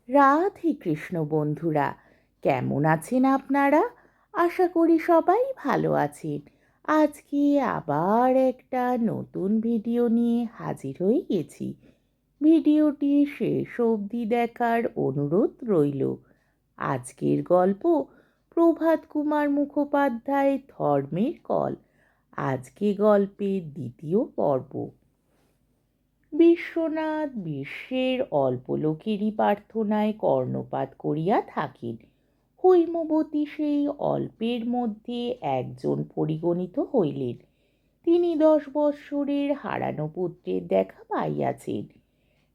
রাধে কৃষ্ণ বন্ধুরা, কেমন আছেন আপনারা? আশা করি সবাই ভালো আছেন। আজকে আবার একটা নতুন ভিডিও নিয়ে হাজির হয়ে গেছি। ভিডিওটি শেষ অবধি দেখার অনুরোধ রইল। আজকের গল্প প্রভাত কুমার মুখোপাধ্যায় ধর্মের কল। আজকে গল্পের দ্বিতীয় পর্ব। বিশ্বনাথ বিশ্বের অল্প লোকেরই প্রার্থনায় কর্ণপাত করিয়া থাকেন। হৈমবতী সেই অল্পের মধ্যে একজন পরিগণিত হইলেন। তিনি 10 বৎসরের হারানো পুত্রের দেখা পাইয়াছেন।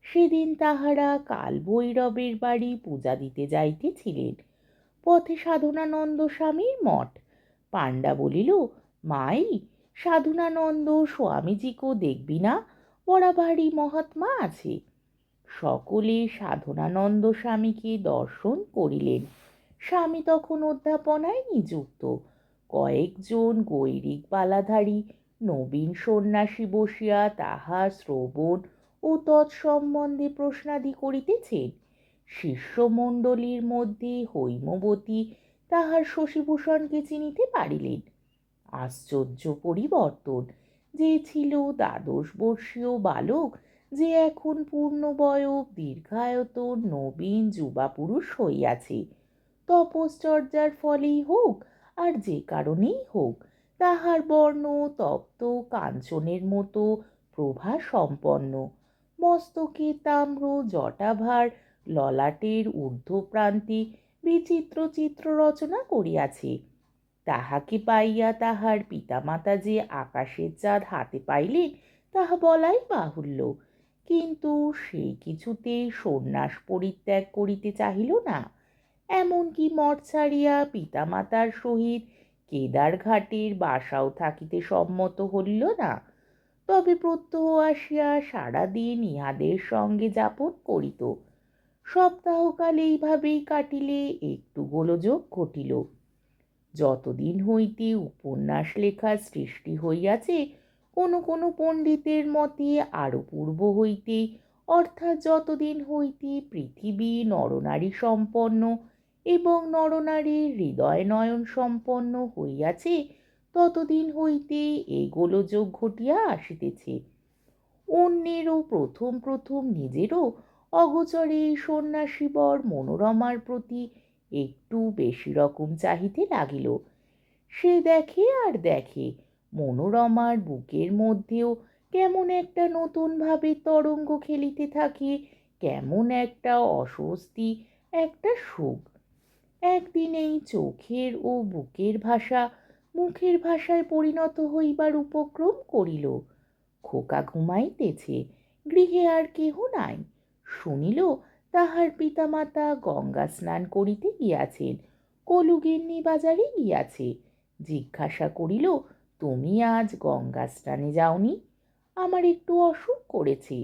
সেদিন তাহারা কালভৈরবের বাড়ি পূজা দিতে যাইতেছিলেন। পথে সাধনানন্দ স্বামীর মঠ। পাণ্ডা বলিল, মাই, সাধনানন্দ স্বামীজিকেও দেখবি না? ওরা ভারী মহাত্মা আছে। সকলে সাধনানন্দ স্বামীকে দর্শন করিলেন। স্বামী তখন অধ্যাপনায় নিযুক্ত। কয়েকজন গৈরিক বালাধারী নবীন সন্ন্যাসী বসিয়া তাহার শ্রবণ ও তৎসম্বন্ধে প্রশ্নাদি করিতেছেন। শিষ্যমণ্ডলীর মধ্যে হৈমবতী তাহার শশীভূষণকে চিনিতে পারিলেন। আশ্চর্য পরিবর্তন! যে ছিল 12 বর্ষীয় বালক, যে এখন পূর্ণবয়ব দীর্ঘায়ত নবীন যুবা পুরুষ হইয়াছে। তপশ্চর্যার ফলেই হোক আর যে কারণেই হোক, তাহার বর্ণ তপ্ত কাঞ্চনের মতো প্রভা সম্পন্ন। মস্তকে তাম্র জটাভার, ললাটের ঊর্ধ্বপ্রান্তে বিচিত্র চিত্র রচনা করিয়াছে। তাহাকে পাইয়া তাহার পিতামাতা যে আকাশের চাঁদ হাতে পাইলেন তাহা বলাই বাহুল্য। কিন্তু সে কিছুতেই সন্ন্যাস পরিত্যাগ করিতে চাহিল না। এমনকি মঠ ছাড়িয়া পিতামাতার সহিত কেদারঘাটের বাসাও থাকিতে সম্মত হইল না। তবে প্রত্যহ আসিয়া সারাদিন ইহাদের সঙ্গে যাপন করিত। সপ্তাহকাল এইভাবেই কাটিলে একটু গোলযোগ ঘটিল। যতদিন হইতে উপন্যাস লেখার সৃষ্টি হইয়াছে, কোনো কোনো পণ্ডিতের মতে আরও পূর্ব হইতে, অর্থাৎ যতদিন হইতে পৃথিবী নরনারী সম্পন্ন এবং নরনারীর হৃদয় নয়ন সম্পন্ন হইয়াছে, ততদিন হইতে এই গোলযোগ ঘটিয়া আসিতেছে। অন্যেরও প্রথম প্রথম নিজেরও অগোচরে এই সন্ন্যাসীবর মনোরমার প্রতি একটু বেশি রকম চাহিতে লাগিল। সে দেখে আর দেখে, মনোরমার বুকের মধ্যেও কেমন একটা নতুন ভাবে তরঙ্গ খেলিতে থাকে, কেমন একটা অস্বস্তি, একটা সুখ। একদিন এই চোখের ও বুকের ভাষা মুখের ভাষায় পরিণত হইবার উপক্রম করিল। খোকা ঘুমাইতেছে, গৃহে আর কেহ নাই। শুনিল তাহার পিতামাতা গঙ্গা স্নান করিতে গিয়াছেন, কলুগিন্নি বাজারে গিয়াছে। জিজ্ঞাসা করিল, তুমি আজ গঙ্গা স্নানে যাওনি? আমার একটু অসুখ করেছে।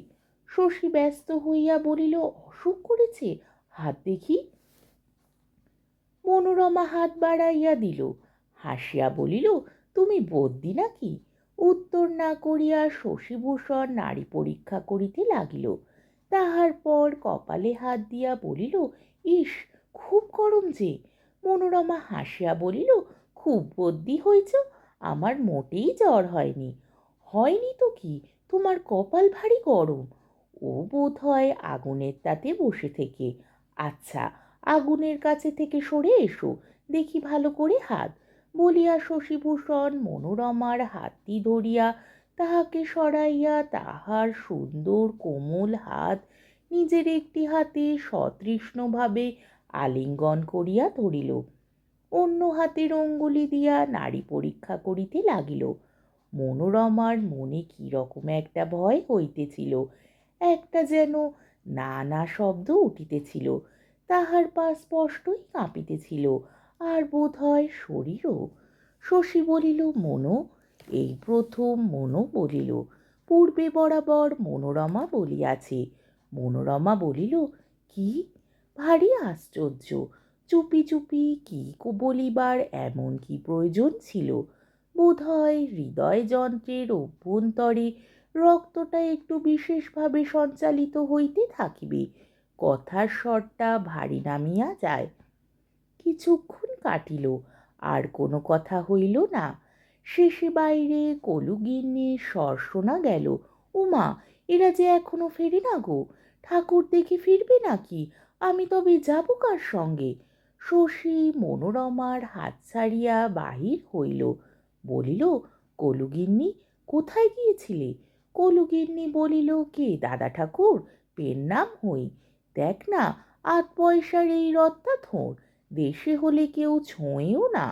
শশী ব্যস্ত হইয়া বলিল, অসুখ করেছে? হাত দেখি। মনোরমা হাত বাড়াইয়া দিল। হাসিয়া বলিল, তুমি বদ্যি নাকি? উত্তর না করিয়া শশীভূষণ নাড়ি পরীক্ষা করিতে লাগিল। তাহার পর কপালে হাত দিয়া বলিল, ইস, খুব গরম যে। মনোরমা হাসিয়া বলিল, খুব বদ্যি হয়েছ? আমার মোটেই জ্বর হয়নি। হয়নি তো কি, তোমার কপাল ভারী গরম। ও বোধ হয় আগুনের তাতে বসে থেকে। আচ্ছা, আগুনের কাছে থেকে সরে এসো, দেখি ভালো করে হাত। বলিয়া শশীভূষণ মনোরমার হাতটি ধরিয়া তাহাকে সরাইয়া তাহার সুন্দর কোমল হাত নিজের একটি হাতে সতৃষ্ণভাবে আলিঙ্গন করিয়া ধরিল। অন্য হাতের অঙ্গুলি দিয়া নাড়ি পরীক্ষা করিতে লাগিল। মনোরমার মনে কিরকম একটা ভয় হইতেছিল, একটা যেন নানা শব্দ উঠিতেছিল। তাহার পা স্পষ্টই কাঁপিতেছিল, আর বোধ হয় শরীরও। শশী বলিল, মনো। এই প্রথম মনো বলিল। পূর্বে বরাবর মনোরমা বলিয়াছে। মনোরমা বলিল, কি? ভারী আশ্চর্য! চুপি চুপি কি বলিবার এমন কি প্রয়োজন ছিল? বোধ হয় হৃদয় যন্ত্রের অভ্যন্তরে রক্তটা একটু বিশেষভাবে সঞ্চালিত হইতে থাকিবে। কথার স্বরটা ভারী নামিয়া যায়। কিছুক্ষণ কাটিল, আর কোনো কথা হইল না। শেষে বাইরে কলুগিন্নির স্বর শোনা গেল, উমা, এরা যে এখনো ফেরে না গো, ঠাকুর দেখে ফিরবে নাকি? আমি তবে যাব কার সঙ্গে? শশী মনোরমার হাত ছাড়িয়া বাহির হইল, বলিল, কলুগিন্নি, কোথায় গিয়েছিলে? কলুগিন্নি বলিল, কে দাদা ঠাকুর? পেন নাম হই। দেখ না, আধ পয়সার এই রত্তা থোর, দেশে হলে কেউ ছোঁয়েও না।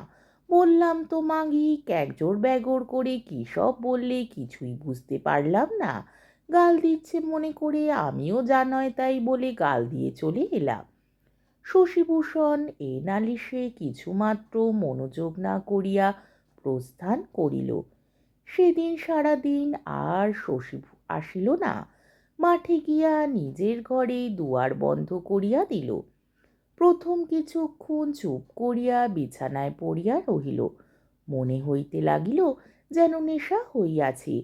বললাম তো মাগি, ক্যাকজোর ব্যাগর করে কী সব বললে কিছুই বুঝতে পারলাম না। গাল দিচ্ছে মনে করে আমিও যা নয় তাই বলে গাল দিয়ে চলে এলাম। শশীভূষণ এ নালিশে কিছুমাত্র মনোযোগ না করিয়া প্রস্থান করিল। সেদিন সারাদিন আর শশী আসিল না। মাঠে গিয়া নিজের ঘরে দুয়ার বন্ধ করিয়া দিল। প্রথম কিছুক্ষণ চুপ করিয়া বিছানায় পড়িয়া রহিল। মনে হইতে লাগিল যেন নেশা হইয়াছে,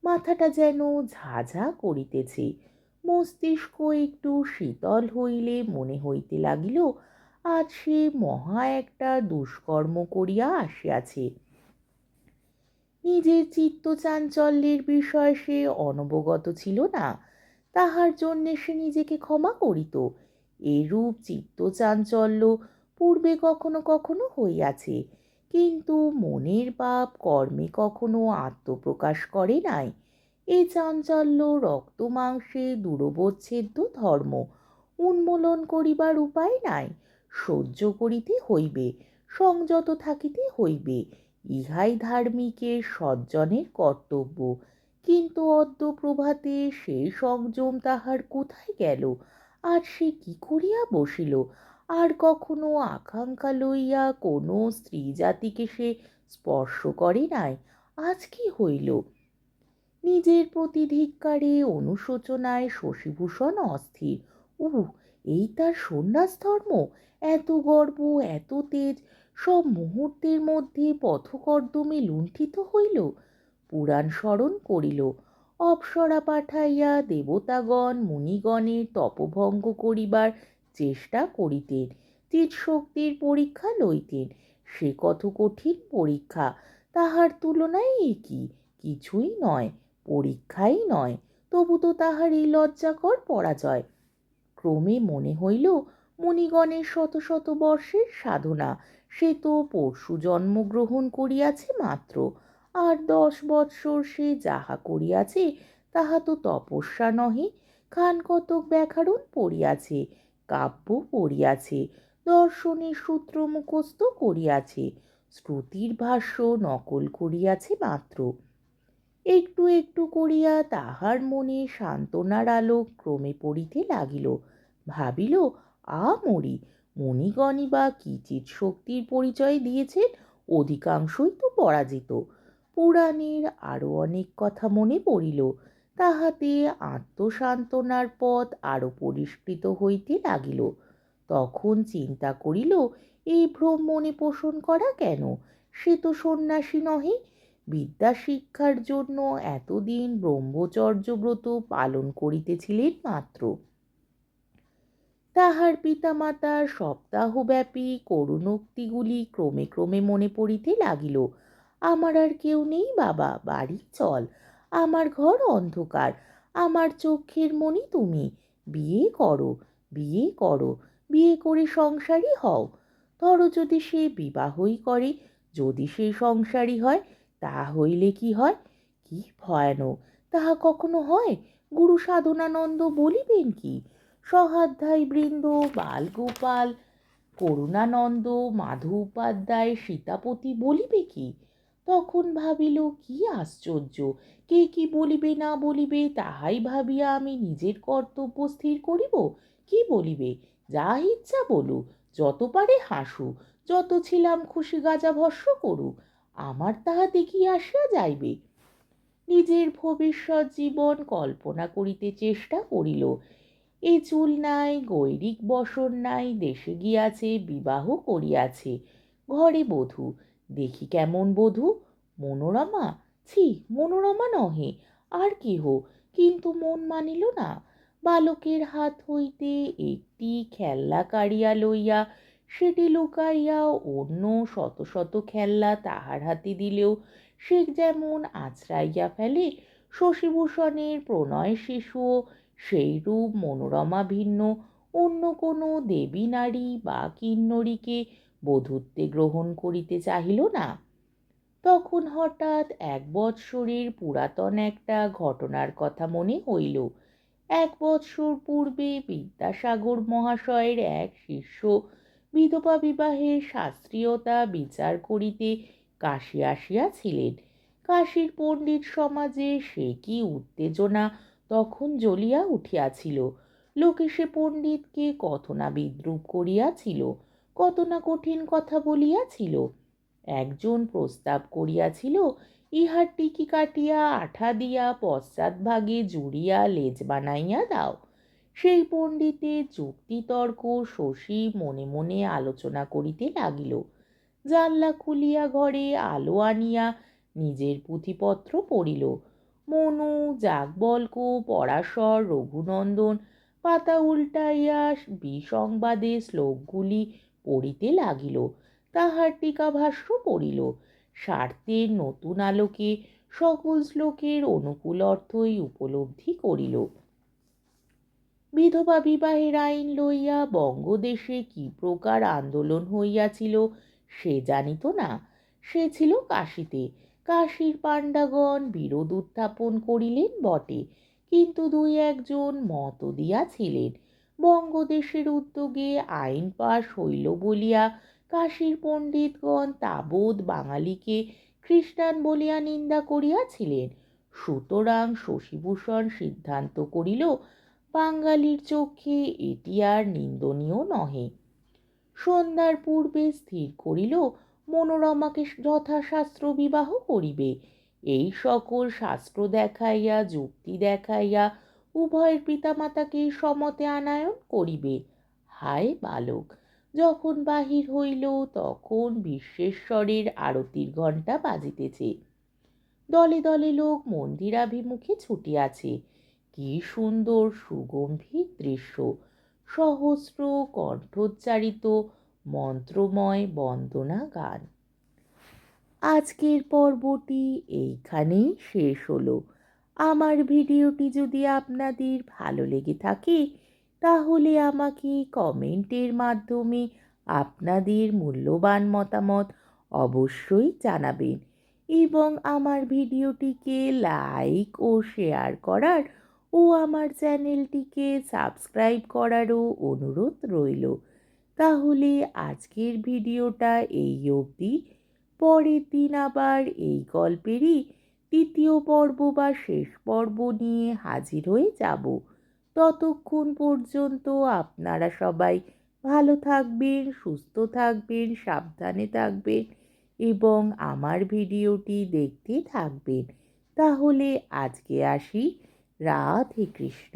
মাথাটা যেন ঝাঝা করিতেছে। মস্তিষ্ক একটু শীতল হইলে মনে হইতে লাগিল আজ সে মহা একটা দুষ্কর্ম করিয়া আসিয়াছে। নিজের চিত্তচাঞ্চল্যের বিষয় সে অনবগত ছিল না, তাহার জন্যে সে নিজেকে ক্ষমা করিত। এরূপ চিত্তচাঞ্চল্য পূর্বে কখনো কখনো হইয়াছে, কিন্তু মনের ভাব কর্মে কখনো আত্মপ্রকাশ করে নাই। এই চাঞ্চল্য রক্ত মাংসে দূরবোচ্ছেদ্য ধর্ম, উন্মূলন করিবার উপায় নাই। সহ্য করিতে হইবে, সংযত থাকিতে হইবে, ইহাই ধার্মিকের সজ্জনের কর্তব্য। কিন্তু অদ্য প্রভাতে সেই সংযম তাহার কোথায় গেল? আর সে কি করিয়া বসিল? আর কখনো আকাঙ্ক্ষা লইয়া কোনো স্ত্রী জাতিকে সে স্পর্শ করে নাই, আজ কি হইল? নিজের প্রতি ধিক্কারে অনুশোচনায় শশীভূষণ অস্থির। এই তার সন্ন্যাস ধর্ম! এত গর্ব, এত তেজ, সব মুহূর্তের মধ্যে পথকর্দমে লুণ্ঠিত হইল। পুরাণ স্মরণ করিল, অপ্সরা পাঠাইয়া দেবতাগণ মুনিগণের তপভঙ্গ করিবার চেষ্টা করিতেন, চিৎশক্তির পরীক্ষা লইতেন। সে কত কঠিন পরীক্ষা! তাহার তুলনায় এ কি? কিছুই নয়, পরীক্ষাই নয়। তবু তো তাহার এই লজ্জাকর পরাজয়। ক্রমে মনে হইল মুনিগণের শত শত বর্ষের সাধনা সে তো পরশু জন্মগ্রহণ করিয়াছে মাত্র। আর 10 বৎসর সে যাহা করিয়াছে তাহা তো তপস্যা নহে। খান কতক ব্যাকরণ পড়িয়াছে, কাব্য পড়িয়াছে, দর্শনের সূত্র মুখস্থ করিয়াছে, শ্রুতির ভাষ্য নকল করিয়াছে মাত্র। একটু একটু করিয়া তাহার মনে সান্ত্বনার আলো ক্রমে পড়িতে লাগিল। ভাবিল, মরি, মুনিগণই বা কি চিৎশক্তির পরিচয় দিয়েছেন, অধিকাংশই তো পরাজিত। পুরাণের আরও অনেক কথা মনে পড়িল, তাহাতে আত্মসান্ত্বনার পথ আরও পরিষ্কৃত হইতে লাগিল। তখন চিন্তা করিল, এই ভ্রম মনে পোষণ করা কেন? সে তো সন্ন্যাসী নহে। বিদ্যা শিক্ষার জন্য এতদিন ব্রহ্মচর্য ব্রত পালন করিতেছিলেন মাত্র। তাহার পিতামাতার সপ্তাহব্যাপী করুণোক্তিগুলি ক্রমে ক্রমে মনে পড়িতে লাগিল। আমার আর কেউ নেই বাবা, বাড়ি চল, আমার ঘর অন্ধকার, আমার চোখের মণি তুমি, বিয়ে করো, বিয়ে করো, বিয়ে করে সংসারী হও। ধরো যদি সে বিবাহই করে, যদি সে সংসারী হয়, তা হইলে কি হয়? কি ভয়ানক! তাহা কখনো হয়? গুরু সাধনানন্দ বলিবেন কি? সহাধ্যায় বৃন্দ, বালগোপাল, করুণানন্দ, মাধব উপাধ্যায়, সীতাপতি বলিবে কি? তখন ভাবিল, কি আশ্চর্য! কে কি বলিবে না বলিবে তাহাই ভাবিয়া আমি নিজের কর্তব্য স্থির করিব। কি বলিবে? যা ইচ্ছা বলুক, যত পারে হাসুক, যত ছিলাম খুশি গাঁজা ভস্য করুক, আমার তাহাতে কি আসিয়া যাইবে? নিজের ভবিষ্যৎ জীবন কল্পনা করিতে চেষ্টা করিল। এ চুল নাই, গৈরিক বসন নাই, দেশে গিয়াছে, বিবাহ করিয়াছে, ঘরে বধূ। দেখি কেমন বধূ! মনোরমা? ছি, মনোরমা নহে, আর কেহ। কিন্তু মন মানিল না। বালকের হাত হইতে একটি খেলনা কাড়িয়া লইয়া সেটি লুকাইয়া অন্য শত শত খেলনা তাহার হাতে দিলেও সে যেমন আছড়াইয়া ফেলে, শশীভূষণের প্রণয় শিশুও সেই রূপ মনোরমা ভিন্ন অন্য কোনো দেবী নারী বা কিন্নরীকে বধূত্বে গ্রহণ করিতে চাহিল না। তখন হঠাৎ 1 বৎসরের পুরাতন একটা ঘটনার কথা মনে হইল। 1 বৎসর পূর্বে বিদ্যাসাগর মহাশয়ের এক শিষ্য বিধবা বিবাহের শাস্ত্রীয়তা বিচার করিতে কাশী আসিয়াছিলেন। কাশীর পণ্ডিত সমাজে সে কি উত্তেজনা তখন জ্বলিয়া উঠিয়াছিল। লোকে সে পণ্ডিতকে কত না বিদ্রূপ করিয়াছিল, কত না কঠিন কথা বলিয়াছিল। একজন প্রস্তাব করিয়াছিল, ইহার টিকি কাটিয়া আঠা দিয়া পশ্চাৎভাগে জুড়িয়া লেজ বানাইয়া দাও। সেই পণ্ডিতের যুক্তিতর্ক শশী মনে মনে আলোচনা করিতে লাগিল। জানলা খুলিয়া ঘরে আলো আনিয়া নিজের পুঁথিপত্র পড়িল। মনু, যাজ্ঞবল্ক্য, পরাশর, রঘুনন্দন পাতা উল্টাইয়া বিসংবাদে শ্লোকগুলি পড়িতে লাগিল। তাহার টিকাভাষ্য পড়িল। স্বার্থের নতুন আলোকে সকল শ্লোকের অনুকূল অর্থই উপলব্ধি করিল। বিধবা বিবাহের আইন লইয়া বঙ্গদেশে কি প্রকার আন্দোলন হইয়াছিল সে জানিত না। সে ছিল কাশীতে। কাশীর পাণ্ডাগণ বিরোধ উত্থাপন করিলেন বটে, কিন্তু 2-1 মত দিয়াছিলেন। বঙ্গদেশের উদ্যোগে আইন পাশ হইল বলিয়া কাশীর পণ্ডিতগণ তাবৎ বাঙালিকে খ্রিস্টান বলিয়া নিন্দা করিয়াছিলেন। সুতরাং শশীভূষণ সিদ্ধান্ত করিল, বাঙালির চক্ষে এটি আর নিন্দনীয় নহে। সন্ধ্যার পূর্বে স্থির করিল, মনোরমাকে যথাশাস্ত্র বিবাহ করিবে। এই সকল শাস্ত্র দেখাইয়া যুক্তি দেখাইয়া উভয়ের পিতামাতাকে সমতে আনায়ন করিবে। হায় বালক! যখন বাহির হইল তখন বিশ্বেশ্বরের আরতির ঘণ্টা বাজিতেছে। দলে দলে লোক মন্দিরাভিমুখে ছুটিয়াছে। কি সুন্দর সুগম্ভীর দৃশ্য! সহস্র কণ্ঠোচ্চারিত মন্ত্রময় বন্দনা গান। আজকের পর্বটি এইখানেই শেষ হলো। আমার ভিডিওটি যদি আপনাদের ভালো লেগে থাকে তাহলে আমাকে কমেন্টের মাধ্যমে আপনাদের মূল্যবান মতামত অবশ্যই জানাবেন এবং আমার ভিডিওটিকে লাইক ও শেয়ার করার ও আমার চ্যানেলটিকে সাবস্ক্রাইব করারও অনুরোধ রইল। তাহলে আজকের ভিডিওটা এই অবধি। পরের দিন আবার এই গল্পেরই 3য় পর্ব বা শেষ পর্ব নিয়ে হাজির হয়ে যাব। ততক্ষণ পর্যন্ত আপনারা সবাই ভালো থাকবেন, সুস্থ থাকবেন, সাবধানে থাকবেন এবং আমার ভিডিওটি দেখতে থাকবেন। তাহলে আজকে আসি। রাধে কৃষ্ণ।